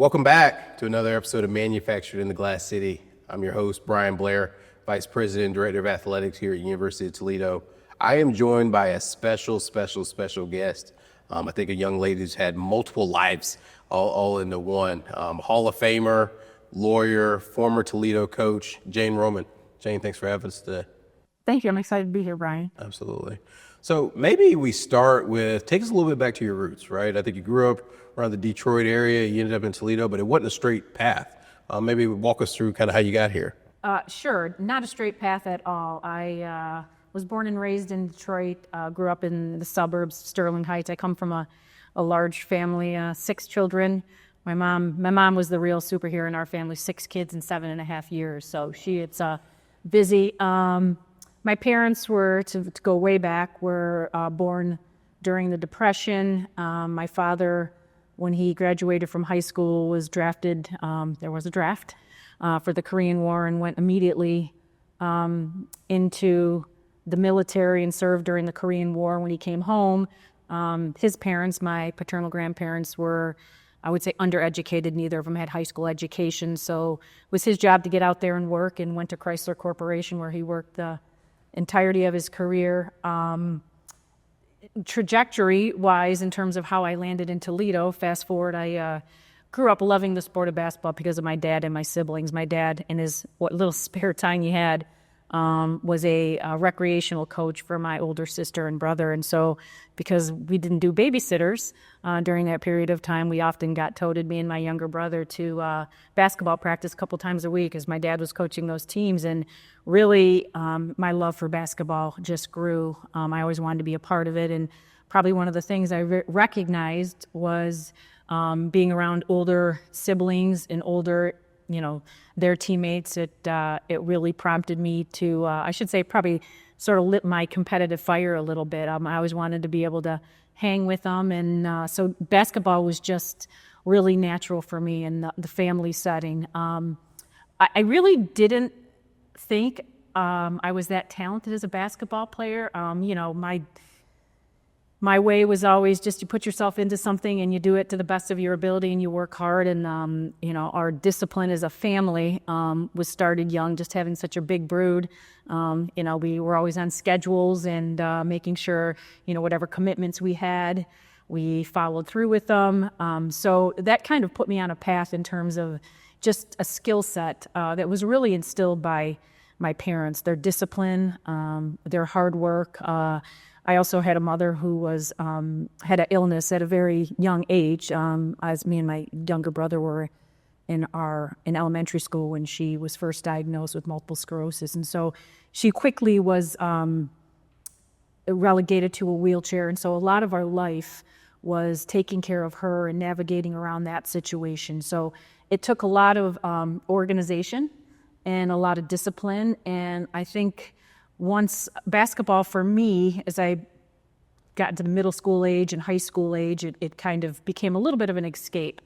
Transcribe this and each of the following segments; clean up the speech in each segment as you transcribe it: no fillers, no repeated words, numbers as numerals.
Welcome back to another episode of Manufactured in the Glass City. I'm your host, Brian Blair, Vice President and Director of Athletics here at University of Toledo. I am joined by a special guest. I think a young lady who's had multiple lives all into one. Hall of Famer, lawyer, former Toledo coach, Jane Roman. Jane, thanks for having us today. Thank you. I'm excited to be here, Brian. Absolutely. So maybe we start with, take us a little bit back to your roots, right? I think you grew up around the Detroit area, you ended up in Toledo, but it wasn't a straight path. Maybe walk us through kind of how you got here. Sure. Not a straight path at all. I was born and raised in Detroit, grew up in the suburbs, Sterling Heights. I come from a large family, 6 children. My mom was the real superhero in our family, 6 kids in 7.5 years. So it's busy. My parents were, to go way back, were born during the Depression. My father, when he graduated from high school, was drafted. There was a draft for the Korean War and went immediately into the military and served during the Korean War. When he came home, his parents, my paternal grandparents, were, I would say, undereducated. Neither of them had high school education. So it was his job to get out there and work, and went to Chrysler Corporation, where he worked the entirety of his career. Trajectory-wise, in terms of how I landed in Toledo, fast forward, I grew up loving the sport of basketball because of my dad and my siblings. My dad, in his what little spare time he had, was a recreational coach for my older sister and brother. And so because we didn't do babysitters during that period of time, we often got toted, me and my younger brother, to basketball practice a couple times a week as my dad was coaching those teams. And really, my love for basketball just grew. I always wanted to be a part of it. And probably one of the things I recognized was being around older siblings and older, their teammates. It really prompted me to, I should say, probably sort of lit my competitive fire a little bit. I always wanted to be able to hang with them. And so basketball was just really natural for me in the family setting. I really didn't think I was that talented as a basketball player. My way was always just you put yourself into something and you do it to the best of your ability and you work hard. And, our discipline as a family was started young, just having such a big brood. We were always on schedules and making sure, whatever commitments we had, we followed through with them. So that kind of put me on a path in terms of just a skill set that was really instilled by my parents, their discipline, their hard work. I also had a mother who was had an illness at a very young age, as me and my younger brother were in elementary school when she was first diagnosed with multiple sclerosis. And so she quickly was relegated to a wheelchair. And so a lot of our life was taking care of her and navigating around that situation. So it took a lot of organization and a lot of discipline. And I think once basketball for me, as I got to middle school age and high school age, it kind of became a little bit of an escape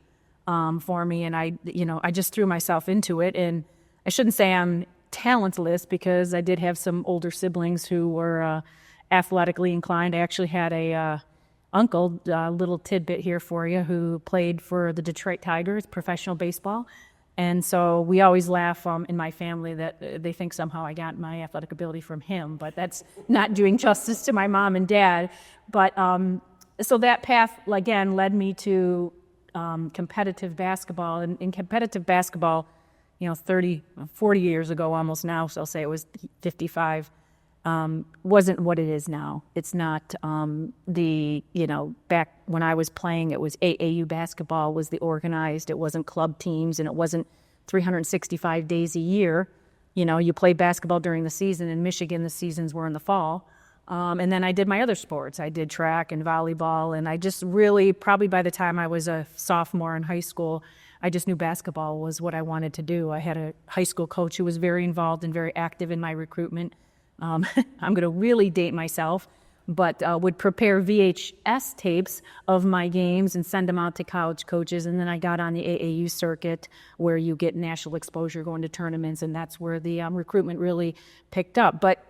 for me. And I just threw myself into it. And I shouldn't say I'm talentless because I did have some older siblings who were athletically inclined. I actually had a uncle, a little tidbit here for you, who played for the Detroit Tigers, professional baseball. And so we always laugh in my family that they think somehow I got my athletic ability from him, but that's not doing justice to my mom and dad. But so that path, again, led me to competitive basketball. And in competitive basketball, 40 years ago almost now, so I'll say it was 55, wasn't what it is now. It's not back when I was playing, it was AAU basketball was the organized, it wasn't club teams, and it wasn't 365 days a year. You play basketball during the season. In Michigan, the seasons were in the fall. And then I did my other sports. I did track and volleyball, and I just really, probably by the time I was a sophomore in high school, I just knew basketball was what I wanted to do. I had a high school coach who was very involved and very active in my recruitment. I'm going to really date myself, but would prepare VHS tapes of my games and send them out to college coaches. And then I got on the AAU circuit where you get national exposure going to tournaments, and that's where the recruitment really picked up. But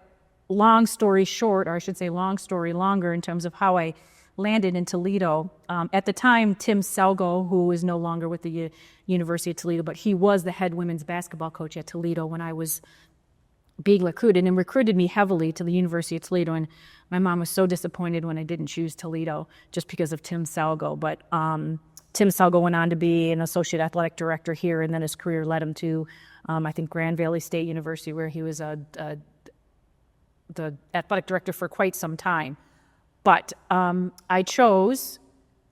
long story short, or I should say long story longer, in terms of how I landed in Toledo. At the time, Tim Selgo, who is no longer with the University of Toledo, but he was the head women's basketball coach at Toledo when I was being recruited, and recruited me heavily to the University of Toledo. And my mom was so disappointed when I didn't choose Toledo just because of Tim Selgo. But Tim Selgo went on to be an associate athletic director here, and then his career led him to, I think, Grand Valley State University, where he was the athletic director for quite some time. But I chose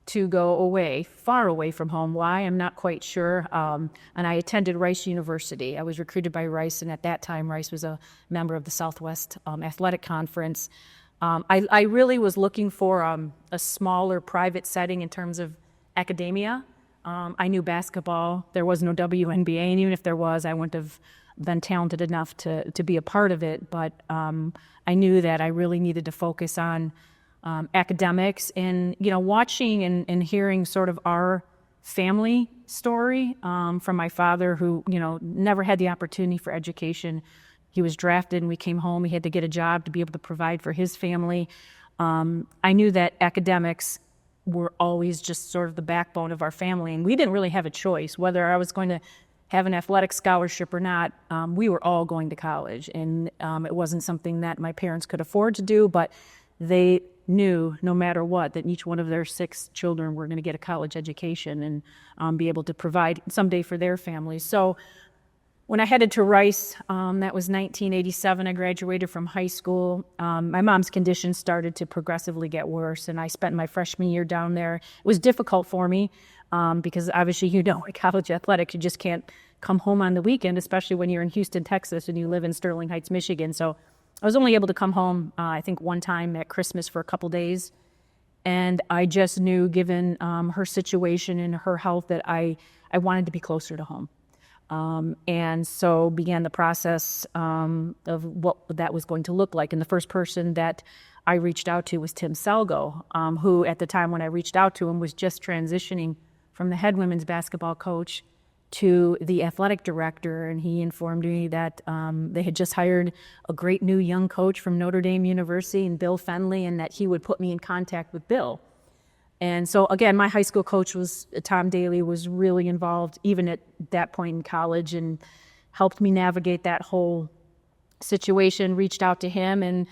to go away, far away from home. Why? I'm not quite sure. And I attended Rice University. I was recruited by Rice, and at that time, Rice was a member of the Southwest Athletic Conference. I really was looking for a smaller private setting in terms of academia. I knew basketball. There was no WNBA, and even if there was, I wouldn't have been talented enough to be a part of it. But I knew that I really needed to focus on academics, and watching and hearing sort of our family story from my father, who never had the opportunity for education. He was drafted and we came home. He had to get a job to be able to provide for his family. I knew that academics were always just sort of the backbone of our family, and we didn't really have a choice whether I was going to have an athletic scholarship or not. We were all going to college, and it wasn't something that my parents could afford to do, but they knew no matter what that each one of their 6 children were going to get a college education and be able to provide someday for their families. So when I headed to Rice, that was 1987, I graduated from high school. My mom's condition started to progressively get worse, and I spent my freshman year down there. It was difficult for me because obviously, in college athletics, you just can't come home on the weekend, especially when you're in Houston, Texas, and you live in Sterling Heights, Michigan. So I was only able to come home, I think, one time at Christmas for a couple days. And I just knew, given her situation and her health, that I wanted to be closer to home. And so began the process of what that was going to look like. And the first person that I reached out to was Tim Selgo, who at the time when I reached out to him was just transitioning from the head women's basketball coach to the athletic director, and he informed me that they had just hired a great new young coach from Notre Dame University, and Bill Fenley, and that he would put me in contact with Bill. And so again, my high school coach was Tom Daly, was really involved even at that point in college and helped me navigate that whole situation. Reached out to him, and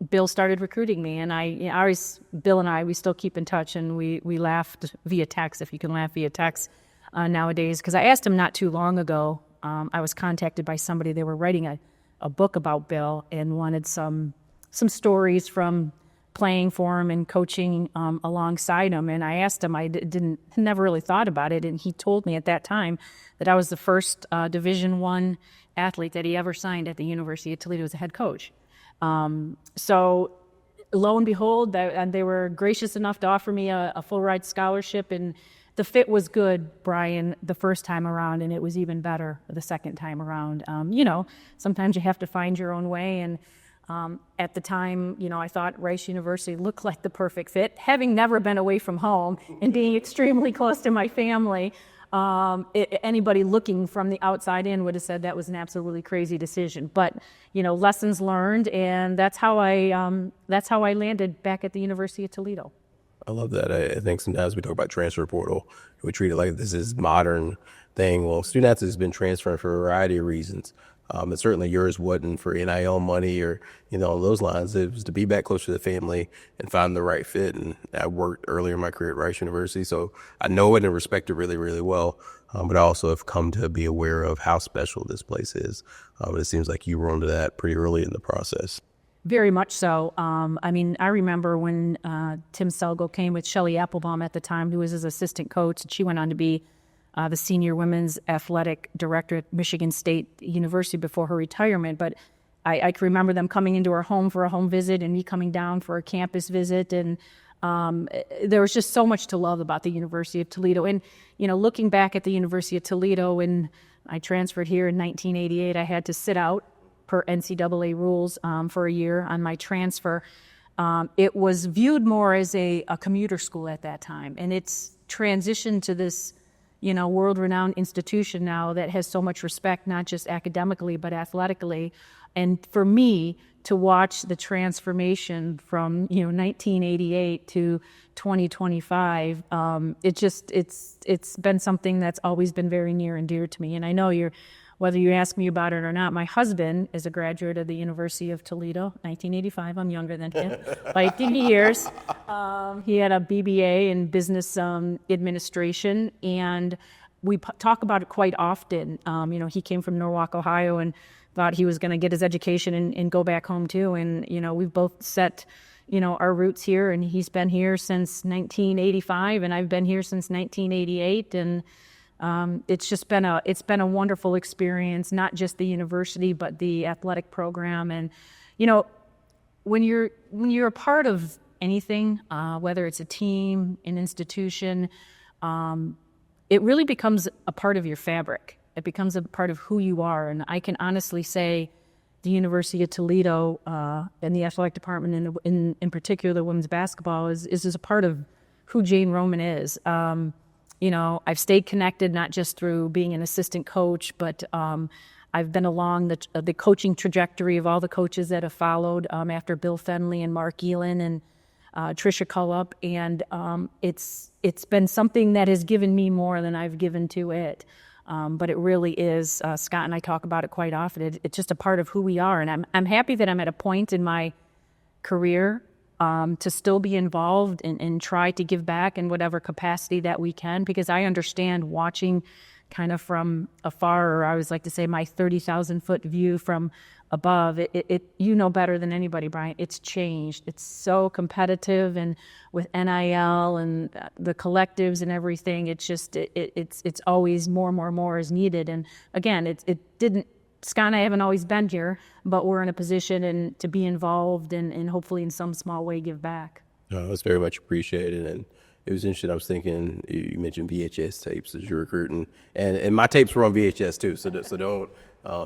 Bill started recruiting me, and Bill and I, we still keep in touch, and we laughed via text, if you can laugh via text. Nowadays, because I asked him not too long ago, I was contacted by somebody. They were writing a book about Bill and wanted some stories from playing for him and coaching alongside him. And I asked him, never really thought about it, and he told me at that time that I was the first Division I athlete that he ever signed at the University of Toledo as a head coach. So lo and behold, they were gracious enough to offer me a full ride scholarship, and the fit was good, Brian, the first time around, and it was even better the second time around. Sometimes you have to find your own way, and at the time, I thought Rice University looked like the perfect fit. Having never been away from home and being extremely close to my family, anybody looking from the outside in would have said that was an absolutely crazy decision. But lessons learned, and that's how I landed back at the University of Toledo. I love that. I think sometimes we talk about transfer portal, we treat it like this is modern thing. Well, student athletes has been transferring for a variety of reasons. And certainly yours wasn't for NIL money or, along those lines. It was to be back closer to the family and find the right fit. And I worked earlier in my career at Rice University, so I know it and respect it really, really well. But I also have come to be aware of how special this place is. It seems like you were onto that pretty early in the process. Very much so. I remember when Tim Selgo came with Shelley Applebaum at the time, who was his assistant coach, and she went on to be the senior women's athletic director at Michigan State University before her retirement. But I can remember them coming into our home for a home visit and me coming down for a campus visit. And there was just so much to love about the University of Toledo. And, looking back at the University of Toledo, when I transferred here in 1988, I had to sit out per NCAA rules for a year on my transfer. It was viewed more as a commuter school at that time. And it's transitioned to this world-renowned institution now that has so much respect, not just academically, but athletically. And for me to watch the transformation from, 1988 to 2025, it's been something that's always been very near and dear to me. And I know whether you ask me about it or not, my husband is a graduate of the University of Toledo, 1985. I'm younger than him by 50 years. He had a BBA in business administration, and we talk about it quite often. He came from Norwalk, Ohio, and thought he was going to get his education and go back home too. And, we've both set, our roots here, and he's been here since 1985, and I've been here since 1988. And it's been a wonderful experience, not just the university, but the athletic program. And, when you're a part of anything, whether it's a team, an institution, it really becomes a part of your fabric. It becomes a part of who you are. And I can honestly say the University of Toledo and the athletic department, in particular the women's basketball, is a part of who Jane Roman is. I've stayed connected not just through being an assistant coach, but I've been along the coaching trajectory of all the coaches that have followed after Bill Fenley and Mark Elin and Tricia Cullop. And it's been something that has given me more than I've given to it. But it really is, Scott and I talk about it quite often. It's just a part of who we are. And I'm happy that I'm at a point in my career to still be involved and try to give back in whatever capacity that we can, because I understand watching kind of from afar, or I always like to say my 30,000 foot view from above, you know better than anybody, Brian, it's changed. It's so competitive, and with NIL and the collectives and everything, it's just, it's always more is needed. And again, Scott and I haven't always been here, but we're in a position to be involved and hopefully in some small way give back. No, that's very much appreciated. And it was interesting. I was thinking, you mentioned VHS tapes as you're recruiting, and my tapes were on VHS too, so don't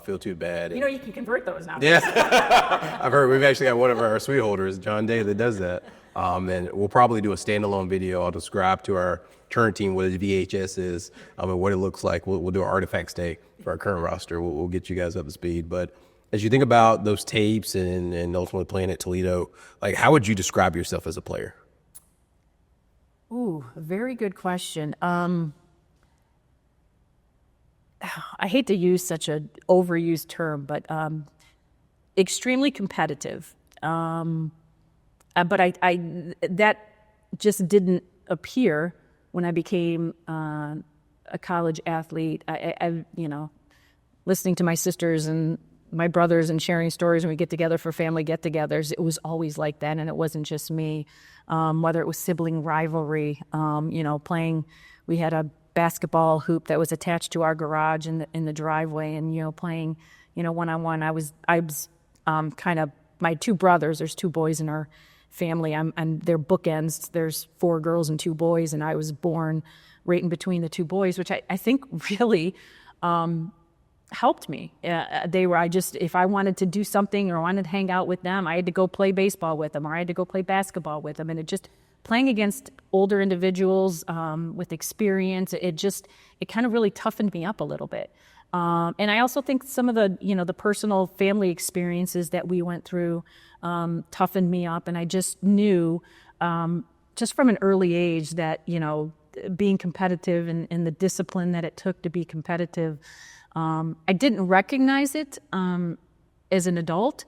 feel too bad. You can convert those now. Yeah, I've heard we've actually got one of our suite holders, John Day, that does that. And we'll probably do a standalone video. I'll describe to our current team what a VHS is and what it looks like. We'll do an Artifacts Day for our current roster. We'll get you guys up to speed. But as you think about those tapes and ultimately playing at Toledo, like, how would you describe yourself as a player? Ooh, a very good question. I hate to use such an overused term, but extremely competitive. But I that just didn't appear when I became a college athlete. I listening to my sisters and my brothers and sharing stories when we get together for family get-togethers, it was always like that, and it wasn't just me. Whether it was sibling rivalry, playing, we had a basketball hoop that was attached to our garage in the driveway, and playing, one-on-one. I was kind of, my two brothers. There's two boys in our family. They're bookends. There's 4 girls and 2 boys, and I was born right in between the 2 boys, which I think really helped me. If I wanted to do something or wanted to hang out with them, I had to go play baseball with them, or I had to go play basketball with them. And it just, playing against older individuals with experience, it kind of really toughened me up a little bit. And I also think some of the personal family experiences that we went through toughened me up. And I just knew, just from an early age, that, being competitive and the discipline that it took to be competitive, I didn't recognize it as an adult,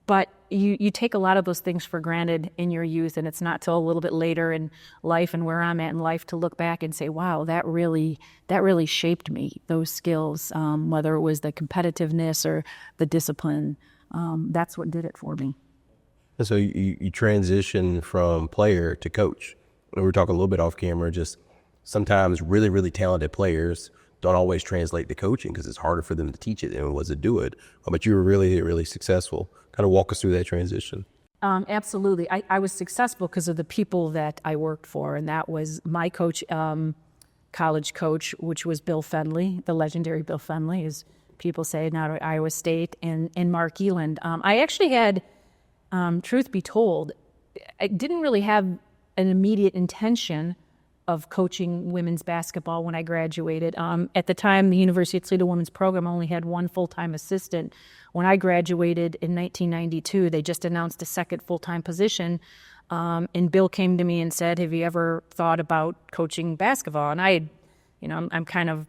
but you take a lot of those things for granted in your youth, and it's not till a little bit later in life and where I'm at in life to look back and say, wow, that really shaped me, those skills, whether it was the competitiveness or the discipline. That's what did it for me. And so you transition from player to coach. We were talking a little bit off camera, just sometimes really, really talented players don't always translate to coaching because it's harder for them to teach it than it was to do it. But you were really, really successful. Kind of walk us through that transition. Absolutely. I was successful because of the people that I worked for, and that was my coach, college coach, which was Bill Fenley, the legendary Bill Fenley, as people say, now at Iowa State, and Mark Elin. I actually had, truth be told, I didn't really have an immediate intention of coaching women's basketball when I graduated. At the time, the University of Toledo women's program only had one full-time assistant. When I graduated in 1992, they just announced a second full-time position. And Bill came to me and said, "Have you ever thought about coaching basketball?" And I'm kind of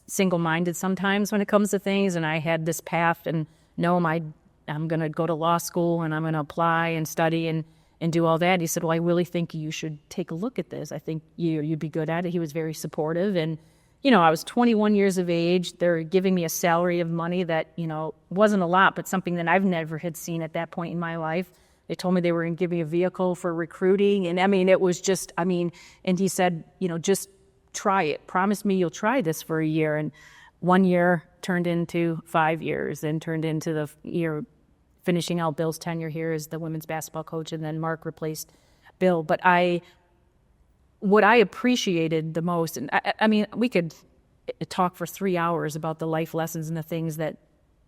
single-minded sometimes when it comes to things, and I had this path, and no, I'm going to go to law school and I'm going to apply and study and do all that. He said, "Well, I really think you should take a look at this. I think you'd be good at it." He was very supportive. And, I was 21 years of age. They're giving me a salary of money that, wasn't a lot, but something that I've never had seen at that point in my life. They told me they were going to give me a vehicle for recruiting. And it was just, and he said, just try it. Promise me you'll try this for a year. And 1 year turned into 5 years and turned into the year finishing out Bill's tenure here as the women's basketball coach, and then Mark replaced Bill. But what I appreciated the most, and we could talk for 3 hours about the life lessons and the things that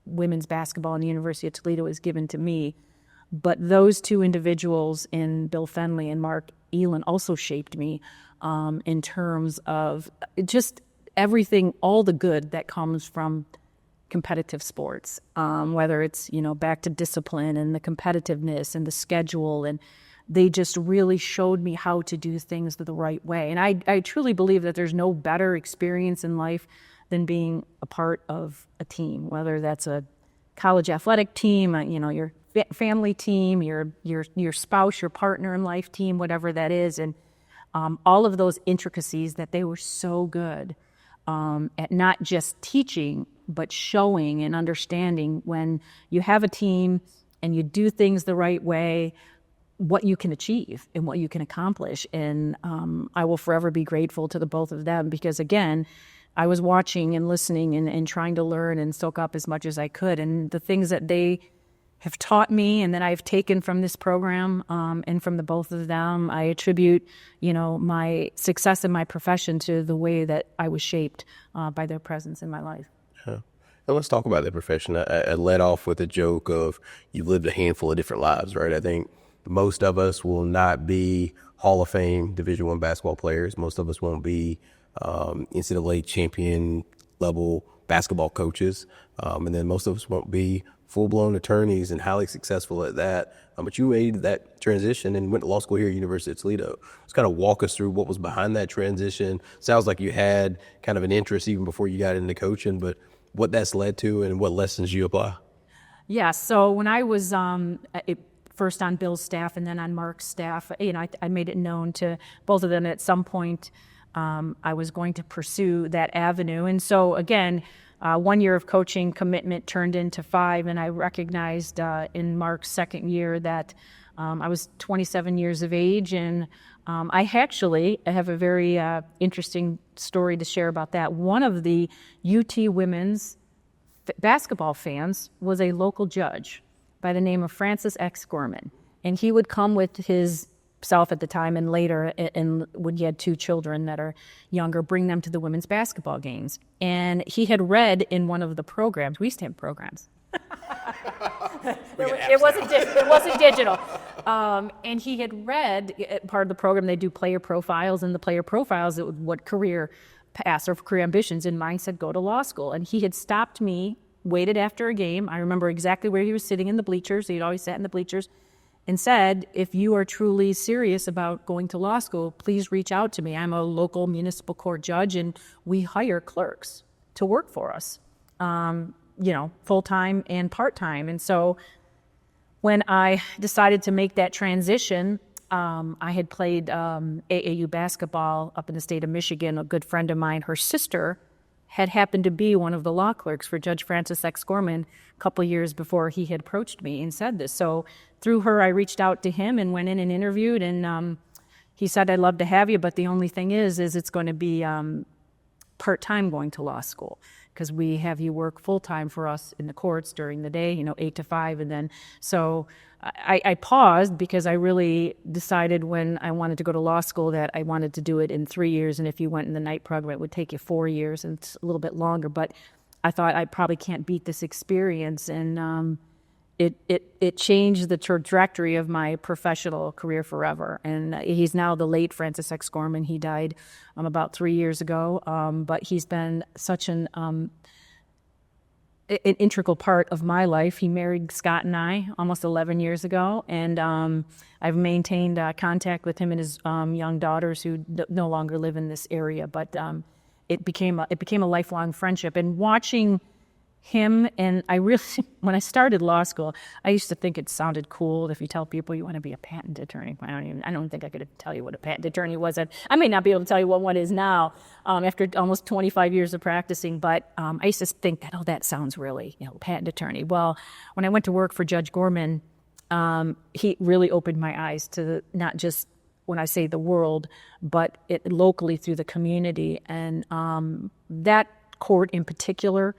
women's basketball in the University of Toledo has given to me, but those two individuals in Bill Fenley and Mark Elin also shaped me in terms of just everything, all the good that comes from competitive sports, whether it's, back to discipline and the competitiveness and the schedule. And they just really showed me how to do things the right way. And I truly believe that there's no better experience in life than being a part of a team, whether that's a college athletic team, your family team, your spouse, your partner in life team, whatever that is. And all of those intricacies that they were so good at not just teaching, but showing and understanding when you have a team and you do things the right way, what you can achieve and what you can accomplish. And I will forever be grateful to the both of them, because again, I was watching and listening and trying to learn and soak up as much as I could. And the things that they have taught me and that I've taken from this program and from the both of them, I attribute, my success in my profession to the way that I was shaped by their presence in my life. Yeah. And let's talk about that profession. I led off with a joke of you've lived a handful of different lives, right? I think most of us will not be Hall of Fame Division I basketball players. Most of us won't be NCAA champion level basketball coaches. And then most of us won't be full-blown attorneys and highly successful at that. But you made that transition and went to law school here at University of Toledo. Just kind of walk us through what was behind that transition. Sounds like you had kind of an interest even before you got into coaching, but what that's led to and what lessons you apply. Yeah, so when I was first on Bill's staff and then on Mark's staff, I made it known to both of them at some point I was going to pursue that avenue. And so again, 1 year of coaching commitment turned into 5, and I recognized in Mark's second year that I was 27 years of age, and I have a very interesting story to share about that. One of the UT women's basketball fans was a local judge by the name of Francis X. Gorman, and he would come with his self at the time and later, and when he had 2 children that are younger, bring them to the women's basketball games. And he had read in one of the programs, we used to have programs. It wasn't digital. And he had read, part of the program, they do player profiles, and the player profiles, what career paths or career ambitions, and mine said go to law school. And he had stopped me, waited after a game. I remember exactly where he was sitting in the bleachers. He'd always sat in the bleachers. And said, if you are truly serious about going to law school, please reach out to me. I'm a local municipal court judge, and we hire clerks to work for us, full-time and part-time. And so when I decided to make that transition, I had played AAU basketball up in the state of Michigan. A good friend of mine, her sister, had happened to be one of the law clerks for Judge Francis X. Gorman a couple of years before he had approached me and said this. So through her, I reached out to him and went in and interviewed, and he said, I'd love to have you, but the only thing is it's going to be part-time going to law school, because we have you work full-time for us in the courts during the day, 8 to 5. And then, so I paused because I really decided when I wanted to go to law school that I wanted to do it in 3 years. And if you went in the night program, it would take you 4 years, and it's a little bit longer. But I thought I probably can't beat this experience. And it changed the trajectory of my professional career forever. And he's now the late Francis X. Gorman. He died about 3 years ago, but he's been such an integral part of my life. He married Scott and I almost 11 years ago, and I've maintained contact with him and his young daughters who no longer live in this area. But it became a lifelong friendship. And watching him, and I really, when I started law school, I used to think it sounded cool if you tell people you want to be a patent attorney. I don't think I could tell you what a patent attorney was. I may not be able to tell you what one is now after almost 25 years of practicing, but I used to think that, that sounds really, patent attorney. Well, when I went to work for Judge Gorman, he really opened my eyes to not just, when I say the world, but locally through the community. And that court in particular,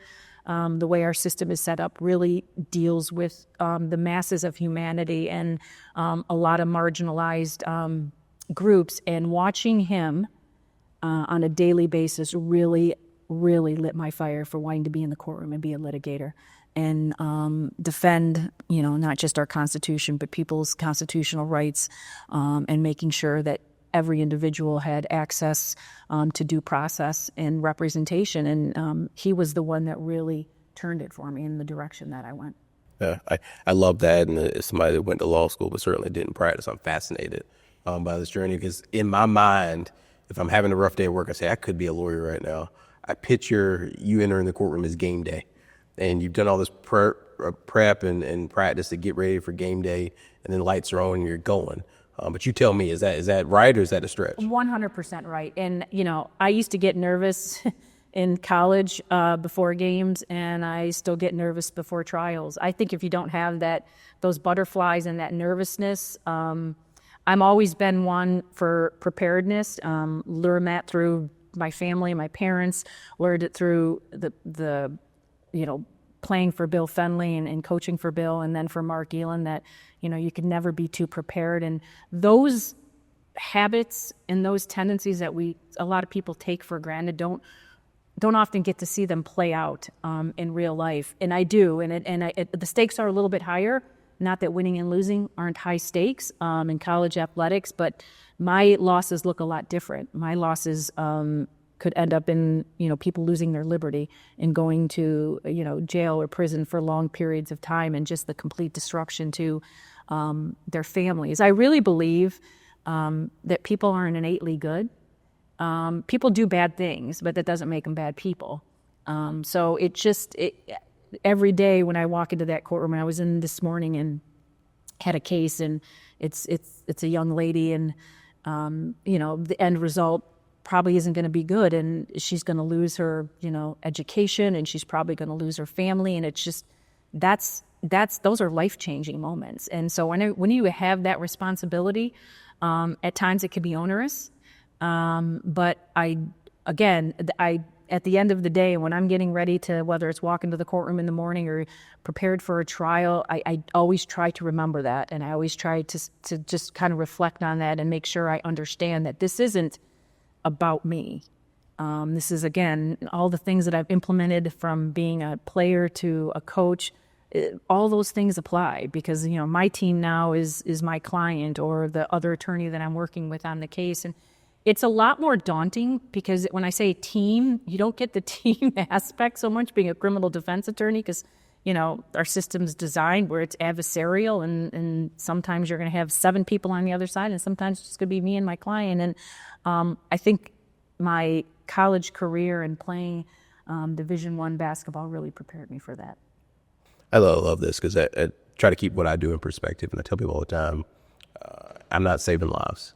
the way our system is set up, really deals with the masses of humanity and a lot of marginalized groups. And watching him on a daily basis really, really lit my fire for wanting to be in the courtroom and be a litigator and defend, not just our Constitution, but people's constitutional rights, and making sure that every individual had access to due process and representation. And he was the one that really turned it for me in the direction that I went. Yeah, I love that. And as somebody that went to law school but certainly didn't practice, I'm fascinated by this journey, because in my mind, if I'm having a rough day at work, I say, I could be a lawyer right now. I picture you entering the courtroom as game day, and you've done all this prep and practice to get ready for game day, and then lights are on and you're going. But you tell me, is that right, or is that a stretch? 100% right. And, I used to get nervous in college before games, and I still get nervous before trials. I think if you don't have those butterflies and that nervousness, I'm always been one for preparedness. Learned that through my family, my parents, learned it through the playing for Bill Fenley and coaching for Bill, and then for Mark Elan, that you can never be too prepared. And those habits and those tendencies that a lot of people take for granted don't often get to see them play out in real life. And I do, and the stakes are a little bit higher. Not that winning and losing aren't high stakes in college athletics, but my losses look a lot different. My losses could end up in people losing their liberty and going to jail or prison for long periods of time, and just the complete destruction to their families. I really believe that people aren't innately good. People do bad things, but that doesn't make them bad people. So every day when I walk into that courtroom, and I was in this morning and had a case, and it's a young lady, and the end result probably isn't going to be good, and she's going to lose her education, and she's probably going to lose her family, and it's just those are life-changing moments. And so when you have that responsibility, at times it can be onerous, but at the end of the day, when I'm getting ready to, whether it's walk into the courtroom in the morning or prepared for a trial, I always try to remember that, and I always try to just kind of reflect on that and make sure I understand that this isn't about me. This is, again, all the things that I've implemented from being a player to a coach. All those things apply, because my team now is my client or the other attorney that I'm working with on the case. And it's a lot more daunting, because when I say team, you don't get the team aspect so much being a criminal defense attorney, because our system's designed where it's adversarial, and sometimes you're going to have 7 people on the other side, and sometimes it's just going to be me and my client. And I think my college career and playing Division I basketball really prepared me for that. I love this, because I try to keep what I do in perspective, and I tell people all the time, I'm not saving lives,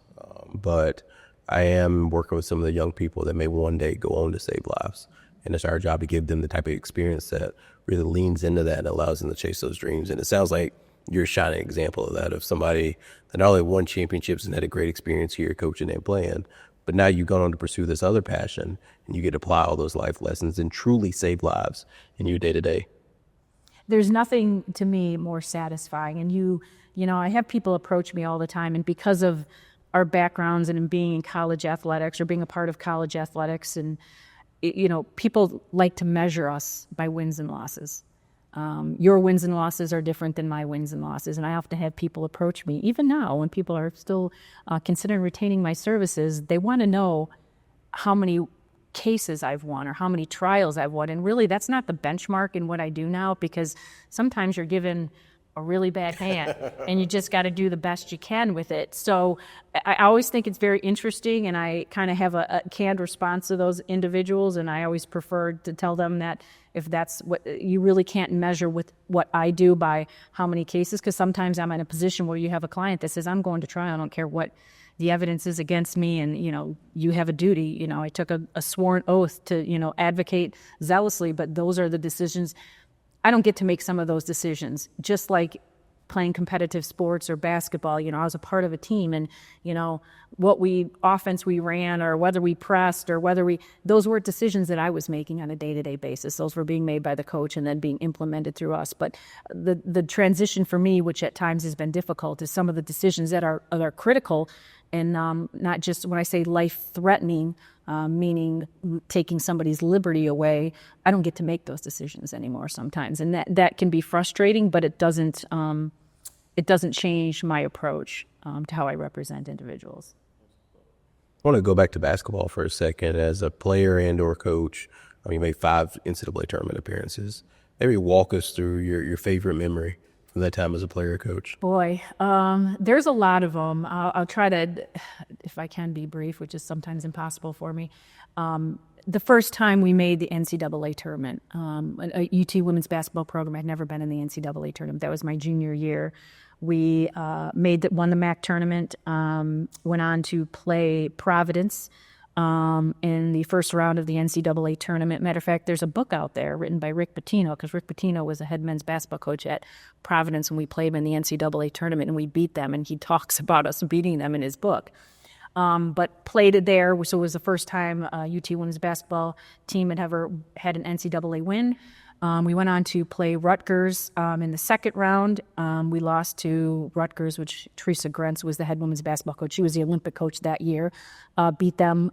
but I am working with some of the young people that may one day go on to save lives. And it's our job to give them the type of experience that really leans into that and allows them to chase those dreams. And it sounds like you're a shining example of that, of somebody that not only won championships and had a great experience here coaching and playing, but now you've gone on to pursue this other passion, and you get to apply all those life lessons and truly save lives in your day-to-day. There's nothing to me more satisfying. And I have people approach me all the time, and because of our backgrounds and in being in college athletics or being a part of college athletics, and people like to measure us by wins and losses. Your wins and losses are different than my wins and losses. And I often have people approach me, even now when people are still considering retaining my services, they want to know how many cases I've won or how many trials I've won. And really, that's not the benchmark in what I do now, because sometimes you're given a really bad hand and you just got to do the best you can with it. So I always think it's very interesting, and I kind of have a canned response to those individuals, and I always prefer to tell them that if that's what you really can't measure with what I do by how many cases, because sometimes I'm in a position where you have a client that says, I'm going to trial, I don't care what the evidence is against me, and you have a duty. I took a sworn oath to advocate zealously, but those are the decisions. I don't get to make some of those decisions, just like playing competitive sports or basketball. I was a part of a team, and what offense we ran, or whether we pressed, or those were decisions that I was making on a day-to-day basis. Those were being made by the coach and then being implemented through us. But the transition for me, which at times has been difficult, is some of the decisions that are critical, and not just when I say life-threatening, meaning taking somebody's liberty away. I don't get to make those decisions anymore sometimes, and that can be frustrating. But it doesn't change my approach to how I represent individuals. I want to go back to basketball for a second. As a player and or coach, you made 5 NCAA tournament appearances. Maybe walk us through your favorite memory from that time as a player or coach. Boy, there's a lot of them. I'll try to, if I can, be brief, which is sometimes impossible for me. The first time we made the NCAA tournament, a UT women's basketball program had never been in the NCAA tournament. That was my junior year. We won the MAC tournament, went on to play Providence in the first round of the NCAA tournament. Matter of fact, there's a book out there written by Rick Pitino, because Rick Pitino was a head men's basketball coach at Providence when we played them in the NCAA tournament, and we beat them, and he talks about us beating them in his book. But played it there, so it was the first time UT women's basketball team had ever had an NCAA win. We went on to play Rutgers in the second round. We lost to Rutgers, which Teresa Grentz was the head women's basketball coach. She was the Olympic coach that year. Beat them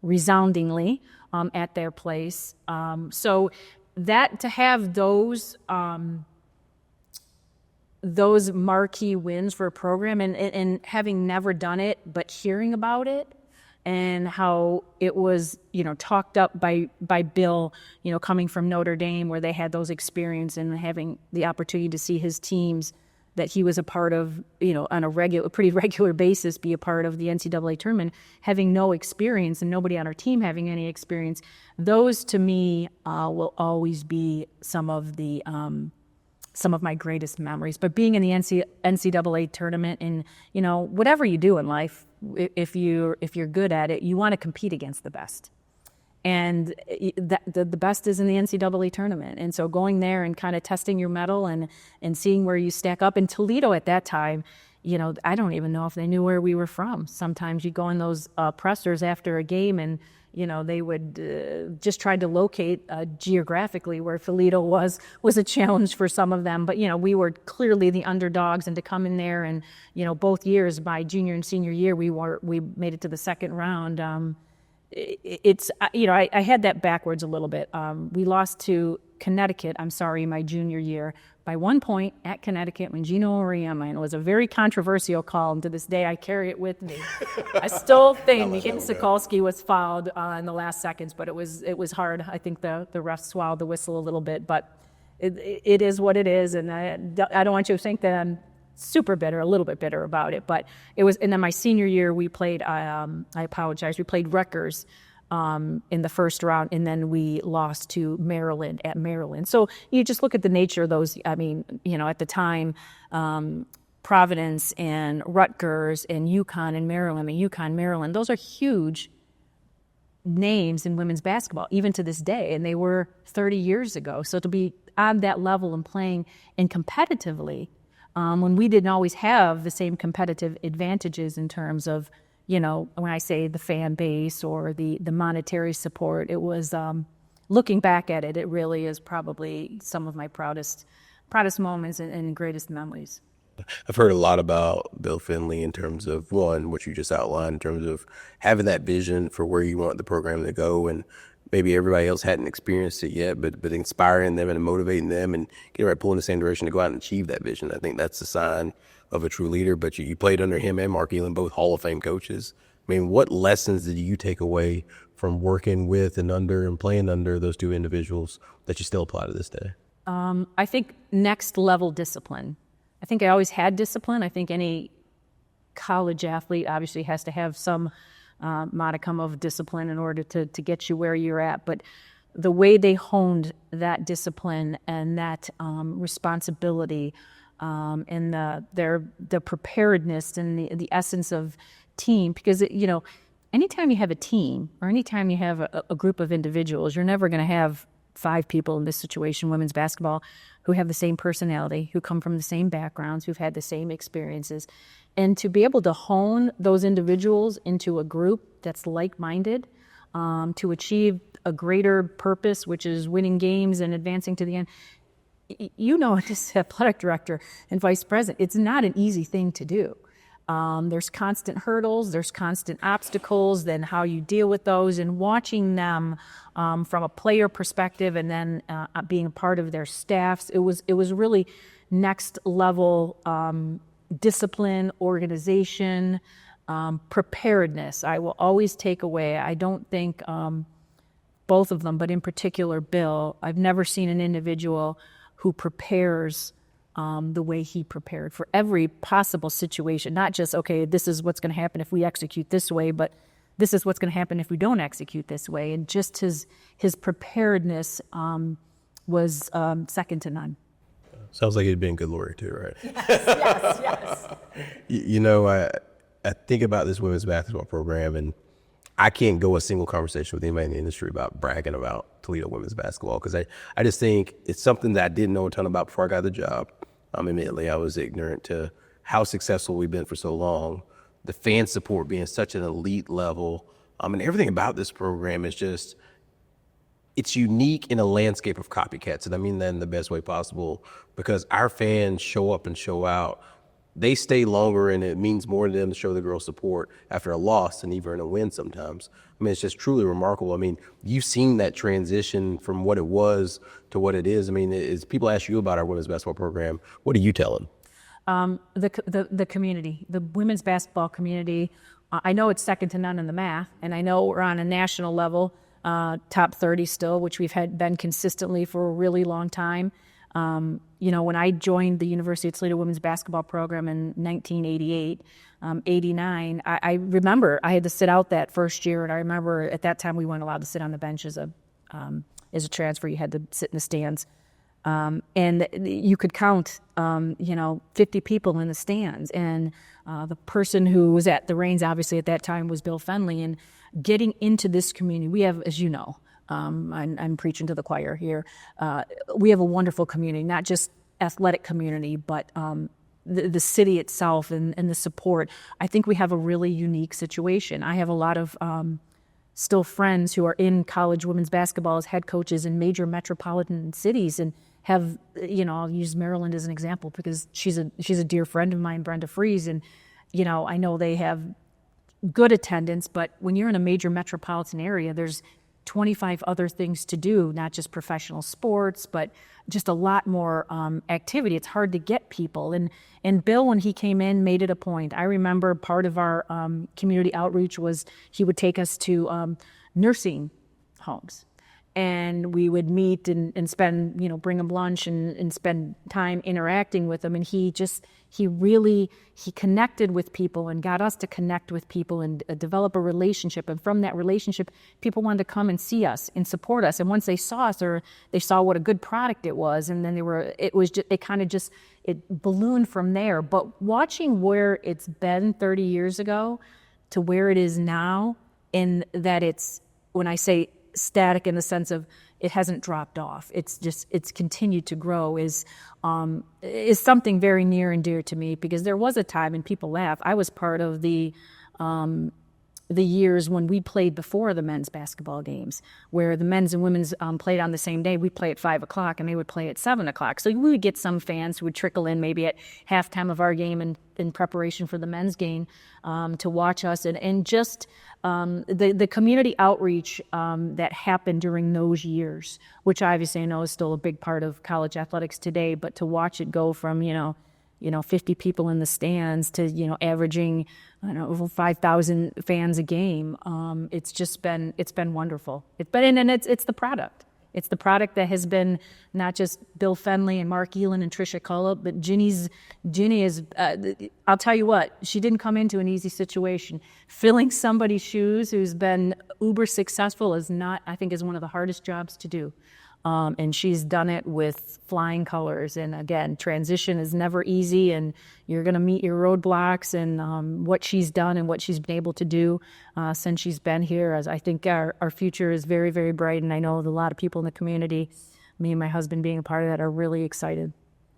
resoundingly at their place. So that, to have those marquee wins for a program, and having never done it, but hearing about it, and how it was, talked up by Bill, coming from Notre Dame, where they had those experience, and having the opportunity to see his teams that he was a part of, on a pretty regular basis, be a part of the NCAA tournament, having no experience and nobody on our team having any experience. Those, to me, will always be some of my greatest memories. But being in the NCAA tournament, and whatever you do in life, if you're good at it, you want to compete against the best, and the best is in the NCAA tournament. And so going there and kind of testing your mettle and seeing where you stack up. In Toledo at that time, I don't even know if they knew where we were from. Sometimes you go in those pressers after a game, and they would just try to locate geographically where Toledo was a challenge for some of them. But, we were clearly the underdogs, and to come in there and, both years, my junior and senior year, we made it to the second round. I had that backwards a little bit. We lost to Connecticut, my junior year, by 1 point at Connecticut when Gino Auriemma, and it was a very controversial call, and to this day I carry it with me. I still think Sokolsky was fouled in the last seconds, but it was hard. I think the refs swallowed the whistle a little bit, but it is what it is, and I don't want you to think that I'm super bitter, a little bit bitter about it, but it was. And then my senior year, we played. I apologize. We played Rutgers in the first round, and then we lost to Maryland at Maryland. So you just look at the nature of those. I mean, at the time, Providence and Rutgers and UConn and Maryland. UConn, Maryland. Those are huge names in women's basketball, even to this day, and they were 30 years ago. So to be on that level and playing and competitively. When we didn't always have the same competitive advantages in terms of, when I say the fan base or the monetary support, it was, looking back at it, it really is probably some of my proudest moments and greatest memories. I've heard a lot about Bill Finley in terms of, one, what you just outlined, in terms of having that vision for where you want the program to go, and maybe everybody else hadn't experienced it yet, but inspiring them and motivating them and getting right, pulling in the same direction to go out and achieve that vision. I think that's the sign of a true leader. But you played under him and Mark Elam, both Hall of Fame coaches. I mean, what lessons did you take away from working with and under and playing under those two individuals that you still apply to this day? I think next level discipline. I think I always had discipline. I think any college athlete obviously has to have some modicum of discipline in order to get you where you're at. But the way they honed that discipline and that responsibility and the preparedness and the essence of team, because anytime you have a team or anytime you have a group of individuals, you're never going to have 5 people in this situation, women's basketball, who have the same personality, who come from the same backgrounds, who've had the same experiences. And to be able to hone those individuals into a group that's like-minded to achieve a greater purpose, which is winning games and advancing to the end. As athletic director and vice president, it's not an easy thing to do. There's constant hurdles, there's constant obstacles, then how you deal with those, and watching them from a player perspective and then being a part of their staffs, it was really next level discipline, organization, preparedness. I will always take away, I don't think both of them, but in particular Bill, I've never seen an individual who prepares the way he prepared for every possible situation, not just, okay, this is what's going to happen if we execute this way, but this is what's going to happen if we don't execute this way. And just his preparedness was second to none. Sounds like he'd been a good lawyer too, right? Yes. I think about this women's basketball program, and I can't go a single conversation with anybody in the industry about bragging about Toledo women's basketball, because I just think it's something that I didn't know a ton about before I got the job. Admittedly, I was ignorant to how successful we've been for so long, the fan support being such an elite level, and everything about this program is just, it's unique in a landscape of copycats, and I mean that in the best way possible, because our fans show up and show out. They stay longer, and it means more to them to show the girls support after a loss than even a win sometimes. It's just truly remarkable. You've seen that transition from what it was to what it is. As people ask you about our women's basketball program, what do you tell them? The community, the women's basketball community, I know it's second to none in the math, and I know we're on a national level, top 30 still, which we've been consistently for a really long time. When I joined the University of Toledo women's basketball program in 1988, 89, I remember I had to sit out that first year, and I remember at that time we weren't allowed to sit on the bench as a transfer. You had to sit in the stands. And you could count, 50 people in the stands. And the person who was at the reins, obviously, at that time was Bill Fenley. And getting into this community, we have, as you know, I'm preaching to the choir here, we have a wonderful community, not just athletic community, but the city itself and the support. I think we have a really unique situation. I have a lot of still friends who are in college women's basketball as head coaches in major metropolitan cities, and have, I'll use Maryland as an example because she's a dear friend of mine, Brenda Fries, and I know they have good attendance, but when you're in a major metropolitan area, there's 25 other things to do, not just professional sports, but just a lot more activity. It's hard to get people. And Bill, when he came in, made it a point. I remember part of our community outreach was he would take us to nursing homes. And we would meet and spend, bring them lunch and spend time interacting with them. And he connected with people and got us to connect with people and develop a relationship. And from that relationship, people wanted to come and see us and support us. And once they saw us, or they saw what a good product it was, and then it ballooned from there. But watching where it's been 30 years ago to where it is now, in that it's, when I say static in the sense of it hasn't dropped off, it's continued to grow, is something very near and dear to me, because there was a time, and people laugh, I was part of the the years when we played before the men's basketball games, where the men's and women's played on the same day. We'd play at 5 o'clock and they would play at 7 o'clock. So we would get some fans who would trickle in maybe at halftime of our game in preparation for the men's game to watch us. And just the community outreach that happened during those years, which obviously I know is still a big part of college athletics today, but to watch it go from, 50 people in the stands to, averaging, over 5,000 fans a game. It's been wonderful. It's the product. It's the product that has been not just Bill Fenley and Mark Elin and Tricia Cullop, but Ginny is, I'll tell you what, she didn't come into an easy situation. Filling somebody's shoes who's been uber successful is not, I think, is one of the hardest jobs to do. And she's done it with flying colors. And again, transition is never easy, and you're going to meet your roadblocks. And what she's done and what she's been able to do since she's been here, as I think our future is very, very bright. And I know that a lot of people in the community, me and my husband being a part of that, are really excited.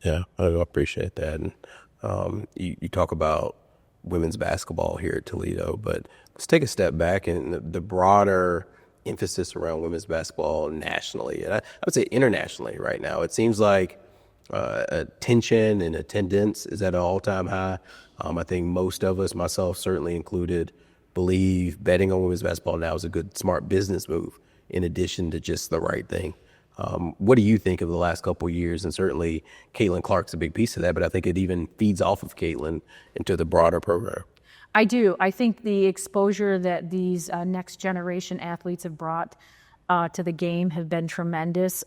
Yeah, I appreciate that. And you talk about women's basketball here at Toledo, but let's take a step back and the broader emphasis around women's basketball nationally, and I would say internationally right now. It seems like attention and attendance is at an all-time high. I think most of us, myself certainly included, believe betting on women's basketball now is a good, smart business move in addition to just the right thing. What do you think of the last couple of years? And certainly Caitlin Clark's a big piece of that, but I think it even feeds off of Caitlin into the broader program. I do. I think the exposure that these next generation athletes have brought to the game have been tremendous.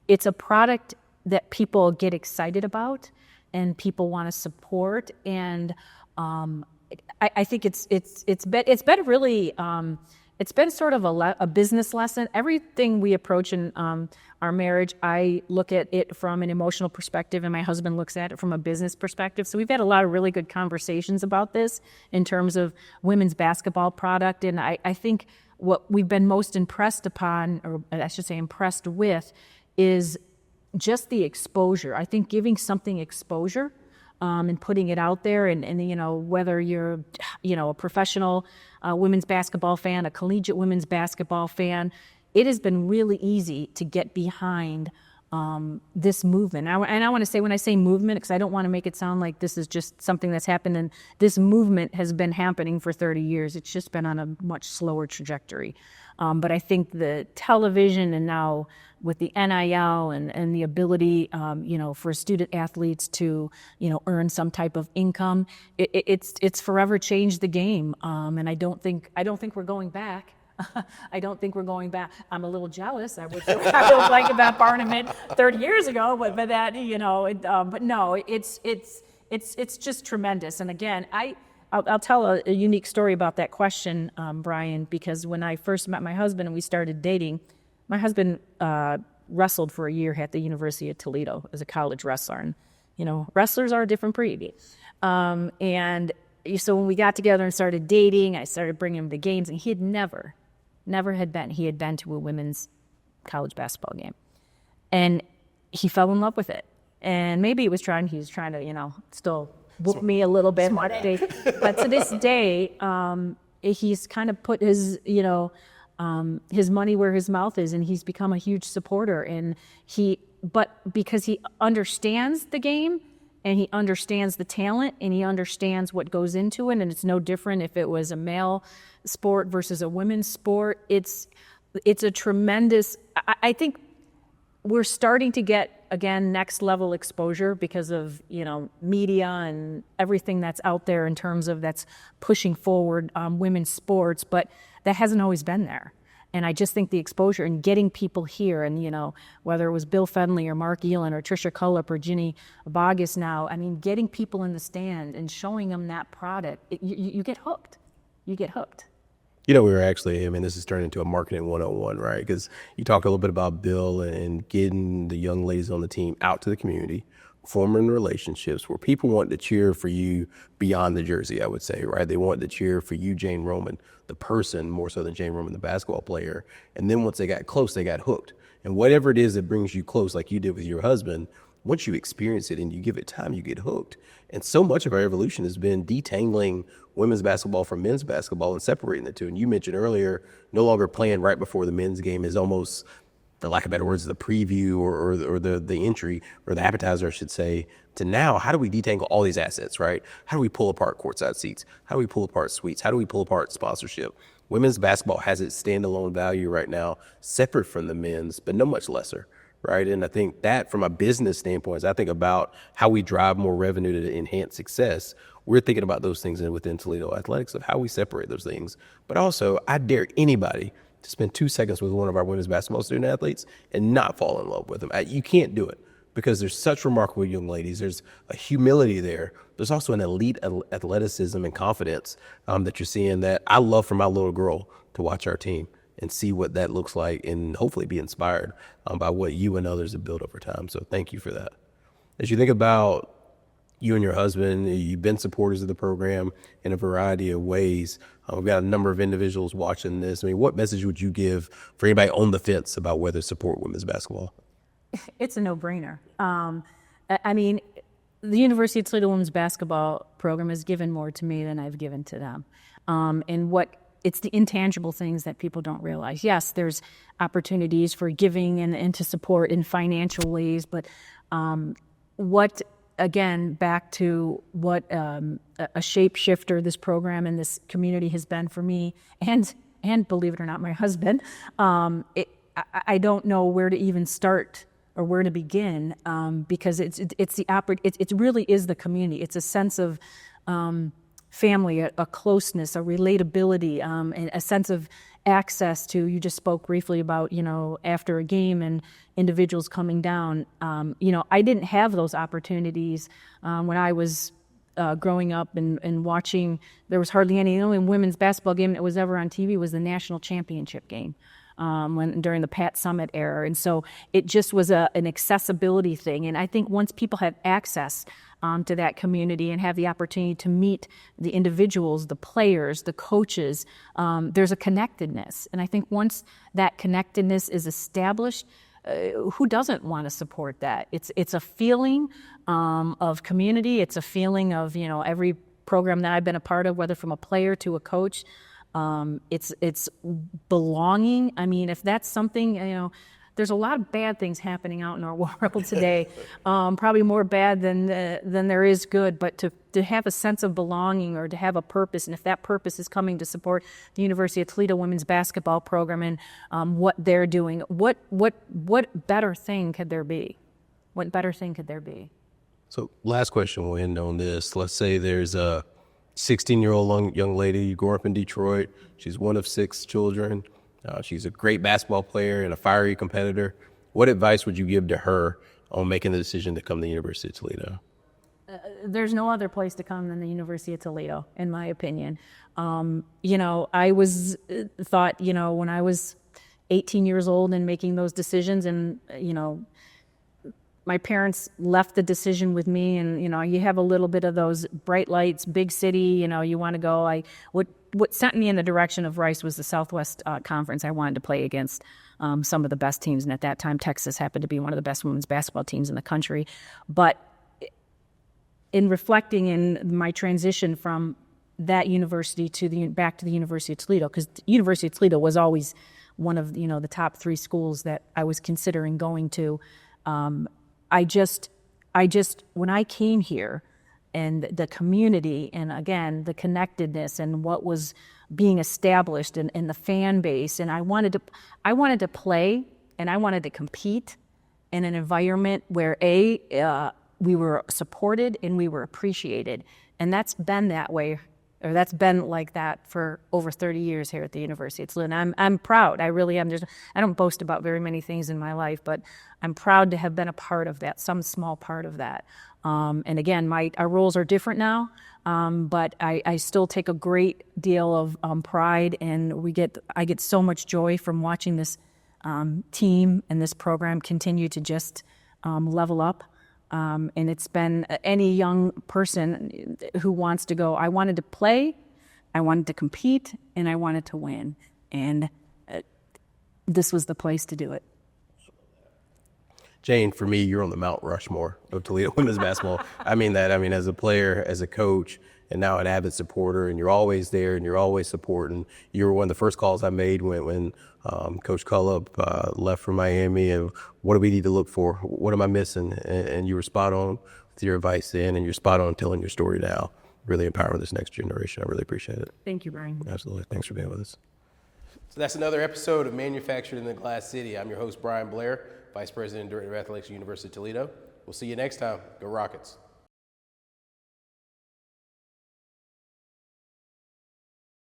It's a product that people get excited about and people want to support. And I think it's been really it's been sort of a business lesson. Everything we approach in our marriage, I look at it from an emotional perspective, and my husband looks at it from a business perspective. So we've had a lot of really good conversations about this in terms of women's basketball product. And I think what we've been most impressed upon, or I should say impressed with, is just the exposure. I think giving something exposure and putting it out there, and whether you're a professional women's basketball fan, a collegiate women's basketball fan, it has been really easy to get behind this movement. And I want to say, when I say movement, because I don't want to make it sound like this is just something that's happened, and this movement has been happening for 30 years. It's just been on a much slower trajectory. But I think the television, and now with the NIL and the ability, for student athletes to, earn some type of income, it's forever changed the game. And I don't think we're going back. I don't think we're going back. I'm a little jealous. I was like about Barnum 30 years ago, but that, but no, it's just tremendous. And again, I'll tell a unique story about that question, Brian, because when I first met my husband and we started dating, my husband wrestled for a year at the University of Toledo as a college wrestler. And, wrestlers are a different breed. And so when we got together and started dating, I started bringing him to games, and he had never had been to a women's college basketball game. And he fell in love with it. And maybe he was trying to, still whoop me a little bit. But to this day, he's kind of put his money where his mouth is, and he's become a huge supporter. And but because he understands the game, and he understands the talent, and he understands what goes into it, and it's no different if it was a male sport versus a women's sport. It's a tremendous, I think we're starting to get, again, next level exposure because of, media and everything that's out there in terms of that's pushing forward women's sports, but that hasn't always been there. And I just think the exposure and getting people here, and, whether it was Bill Fenley or Mark Elin or Tricia Cullop or Ginny Bogus now, getting people in the stand and showing them that product, you get hooked. You get hooked. We were actually, this has turned into a marketing 101, right? Because you talk a little bit about Bill and getting the young ladies on the team out to the community, forming relationships where people want to cheer for you beyond the jersey, I would say, right? They want to cheer for you, Jane Roman, the person, more so than Jane Roman, the basketball player. And then once they got close, they got hooked. And whatever it is that brings you close, like you did with your husband, once you experience it and you give it time, you get hooked. And so much of our evolution has been detangling women's basketball from men's basketball and separating the two. And you mentioned earlier, no longer playing right before the men's game is almost, for lack of better words, the preview or the entry or the appetizer, I should say, to now, how do we detangle all these assets, right? How do we pull apart courtside seats? How do we pull apart suites? How do we pull apart sponsorship? Women's basketball has its standalone value right now, separate from the men's, but no much lesser, right? And I think that from a business standpoint, as I think about how we drive more revenue to enhance success, we're thinking about those things within Toledo Athletics of how we separate those things. But also, I dare anybody to spend 2 seconds with one of our women's basketball student athletes and not fall in love with them. You can't do it because there's such remarkable young ladies. There's a humility there. There's also an elite athleticism and confidence that you're seeing that I love for my little girl to watch our team and see what that looks like and hopefully be inspired by what you and others have built over time. So thank you for that. As you think about you and your husband, you've been supporters of the program in a variety of ways. We've got a number of individuals watching this. I mean, what message would you give for anybody on the fence about whether to support women's basketball? It's a no-brainer. I mean, the University of Toledo women's basketball program has given more to me than I've given to them. It's the intangible things that people don't realize. Yes, there's opportunities for giving and to support in financial ways, but again, back to what a shapeshifter this program and this community has been for me, and believe it or not, my husband. I don't know where to even start or where to begin because it really is the community. It's a sense of family, a closeness, a relatability, and a sense of access to. You just spoke briefly about, after a game and individuals coming down. I didn't have those opportunities when I was growing up and watching. There was hardly any. The only women's basketball game that was ever on TV was the national championship game. During the Pat Summitt era. And so it just was an accessibility thing. And I think once people have access to that community and have the opportunity to meet the individuals, the players, the coaches, there's a connectedness. And I think once that connectedness is established, who doesn't want to support that? It's a feeling of community. It's a feeling of, every program that I've been a part of, whether from a player to a coach, it's belonging. I mean, if that's something, there's a lot of bad things happening out in our world today, probably more bad than there is good, but to have a sense of belonging or to have a purpose, and if that purpose is coming to support the University of Toledo women's basketball program and what they're doing, what better thing could there be? What better thing could there be? So last question, we'll end on this. Let's say there's a 16-year-old young lady. You grew up in Detroit. She's one of 6 children. She's a great basketball player and a fiery competitor. What advice would you give to her on making the decision to come to the University of Toledo? There's no other place to come than the University of Toledo, in my opinion. I was thought, when I was 18 years old and making those decisions, and my parents left the decision with me, and you have a little bit of those bright lights, big city, you want to go. What sent me in the direction of Rice was the Southwest Conference. I wanted to play against some of the best teams, and at that time Texas happened to be one of the best women's basketball teams in the country. But in reflecting in my transition from that university back to the University of Toledo, because the University of Toledo was always one of the top 3 schools that I was considering going to. I just when I came here, and the community, and again the connectedness and what was being established and the fan base, and I wanted to play and I wanted to compete in an environment where we were supported and we were appreciated, and that's been that way. Or that's been like that for over 30 years here at the University of Toledo. And I'm proud. I really am. I don't boast about very many things in my life, but I'm proud to have been a part of that, some small part of that. And again, our roles are different now, but I still take a great deal of pride, and I get so much joy from watching this team and this program continue to just level up. And it's been any young person who wants to go, I wanted to play, I wanted to compete, and I wanted to win. And this was the place to do it. Jane, for me, you're on the Mount Rushmore of Toledo women's basketball. I mean that. I mean, as a player, as a coach, and now an avid supporter, and you're always there and you're always supporting. You were one of the first calls I made when Coach Cullop left for Miami, and what do we need to look for? What am I missing? And you were spot on with your advice then, and you're spot on telling your story now. Really empowering this next generation. I really appreciate it. Thank you, Brian. Absolutely. Thanks for being with us. So that's another episode of Manufactured in the Glass City. I'm your host, Brian Blair, Vice President and Director of Athletics at the University of Toledo. We'll see you next time. Go Rockets.